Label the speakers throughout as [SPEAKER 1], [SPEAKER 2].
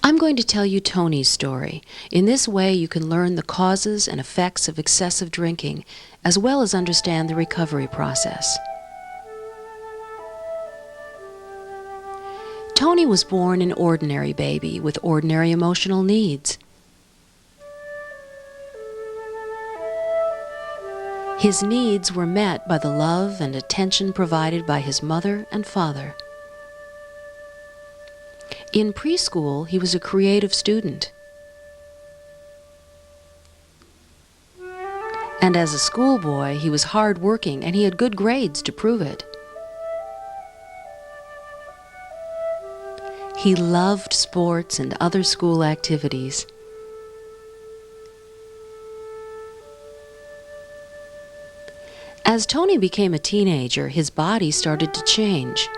[SPEAKER 1] I'm going to tell you Tony's story. In this way, you can learn the causes and effects of excessive drinking, as well as understand the recovery process. Tony was born an ordinary baby with ordinary emotional needs. His needs were met by the love and attention provided by his mother and father. In preschool, he was a creative student. And as a schoolboy, he was hardworking and he had good grades to prove it. He loved sports and other school activities. As Tony became a teenager, his body started to change.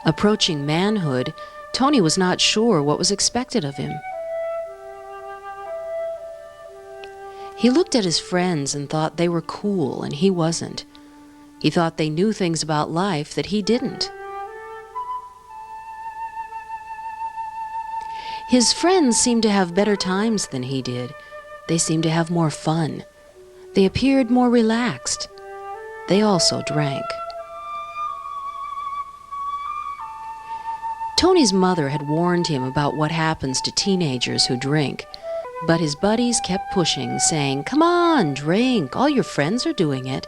[SPEAKER 1] Approaching manhood, Tony was not sure what was expected of him. He looked at his friends and thought they were cool and he wasn't. He thought they knew things about life that he didn't. His friends seemed to have better times than he did. They seemed to have more fun. They appeared more relaxed. They also drank. Tony's mother had warned him about what happens to teenagers who drink, but his buddies kept pushing, saying, "Come on, drink, all your friends are doing it."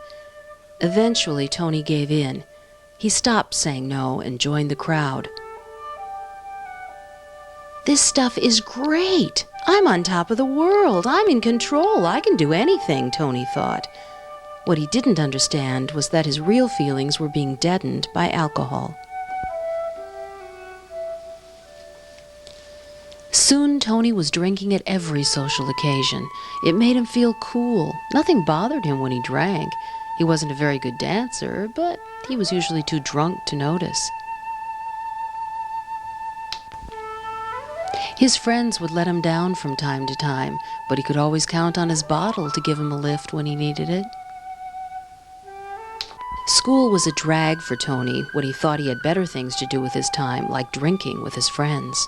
[SPEAKER 1] Eventually, Tony gave in. He stopped saying no and joined the crowd. "This stuff is great. I'm on top of the world. I'm in control. I can do anything," Tony thought. What he didn't understand was that his real feelings were being deadened by alcohol. Soon, Tony was drinking at every social occasion. It made him feel cool. Nothing bothered him when he drank. He wasn't a very good dancer, but he was usually too drunk to notice. His friends would let him down from time to time, but he could always count on his bottle to give him a lift when he needed it. School was a drag for Tony when he thought he had better things to do with his time, like drinking with his friends.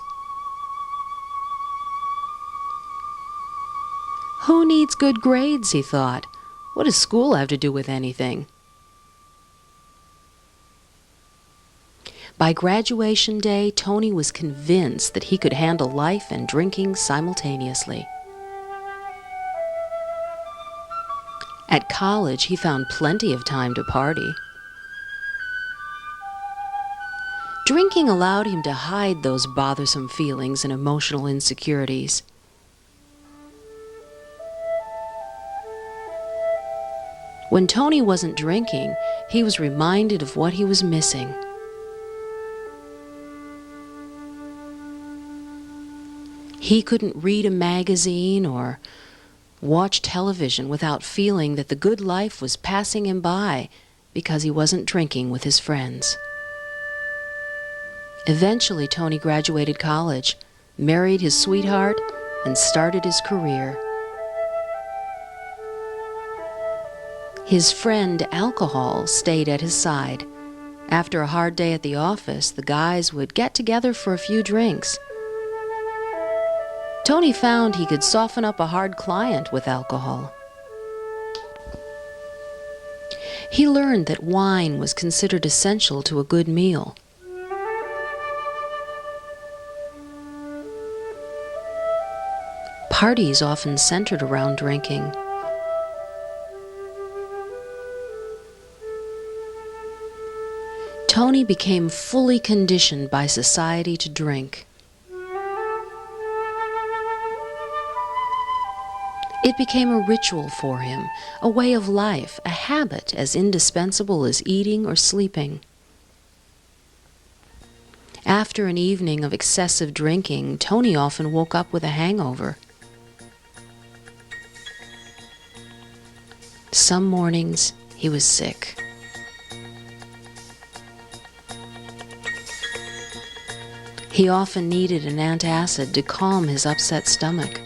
[SPEAKER 1] Who needs good grades, he thought. What does school have to do with anything? By graduation day, Tony was convinced that he could handle life and drinking simultaneously. At college, he found plenty of time to party. Drinking allowed him to hide those bothersome feelings and emotional insecurities. When Tony wasn't drinking, he was reminded of what he was missing. He couldn't read a magazine or watch television without feeling that the good life was passing him by because he wasn't drinking with his friends. Eventually, Tony graduated college, married his sweetheart, and started his career. His friend, alcohol, stayed at his side. After a hard day at the office, the guys would get together for a few drinks. Tony found he could soften up a hard client with alcohol. He learned that wine was considered essential to a good meal. Parties often centered around drinking. Tony became fully conditioned by society to drink. It became a ritual for him, a way of life, a habit as indispensable as eating or sleeping. After an evening of excessive drinking, Tony often woke up with a hangover. Some mornings, he was sick. He often needed an antacid to calm his upset stomach.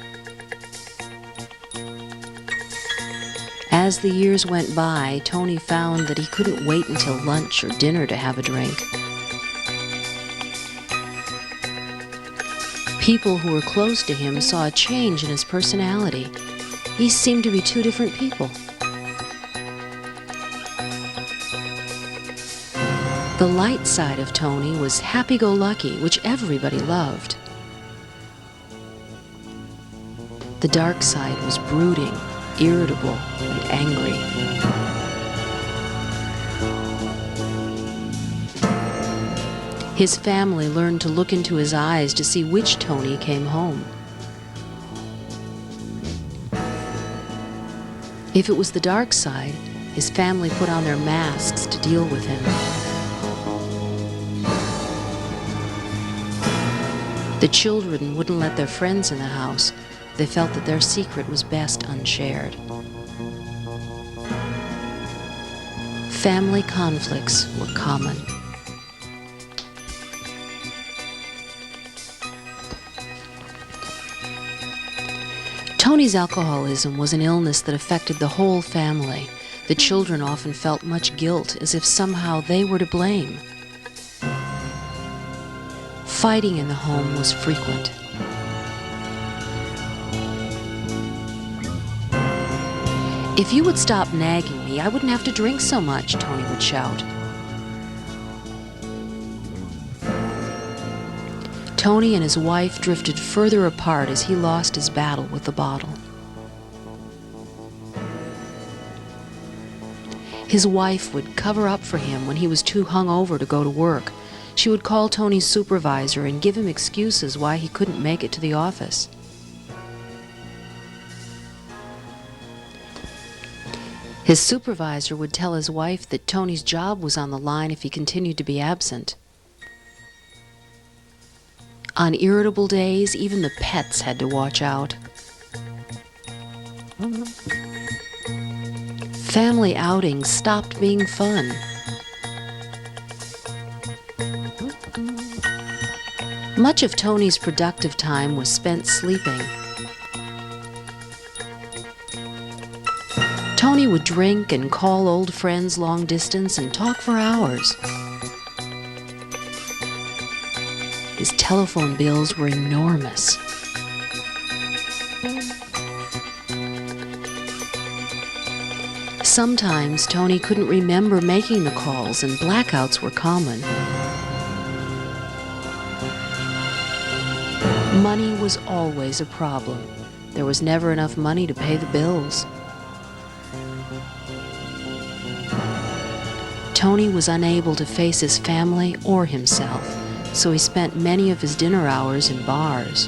[SPEAKER 1] As the years went by, Tony found that he couldn't wait until lunch or dinner to have a drink. People who were close to him saw a change in his personality. He seemed to be two different people. The light side of Tony was happy-go-lucky, which everybody loved. The dark side was brooding, irritable, and angry. His family learned to look into his eyes to see which Tony came home. If it was the dark side, his family put on their masks to deal with him. The children wouldn't let their friends in the house. They felt that their secret was best unshared. Family conflicts were common. Tony's alcoholism was an illness that affected the whole family. The children often felt much guilt, as if somehow they were to blame. Fighting in the home was frequent. "If you would stop nagging me, I wouldn't have to drink so much," Tony would shout. Tony and his wife drifted further apart as he lost his battle with the bottle. His wife would cover up for him when he was too hungover to go to work. She would call Tony's supervisor and give him excuses why he couldn't make it to the office. His supervisor would tell his wife that Tony's job was on the line if he continued to be absent. On irritable days, even the pets had to watch out. Family outings stopped being fun. Much of Tony's productive time was spent sleeping. Tony would drink and call old friends long distance and talk for hours. His telephone bills were enormous. Sometimes Tony couldn't remember making the calls and blackouts were common. Money was always a problem. There was never enough money to pay the bills. Tony was unable to face his family or himself, so he spent many of his dinner hours in bars.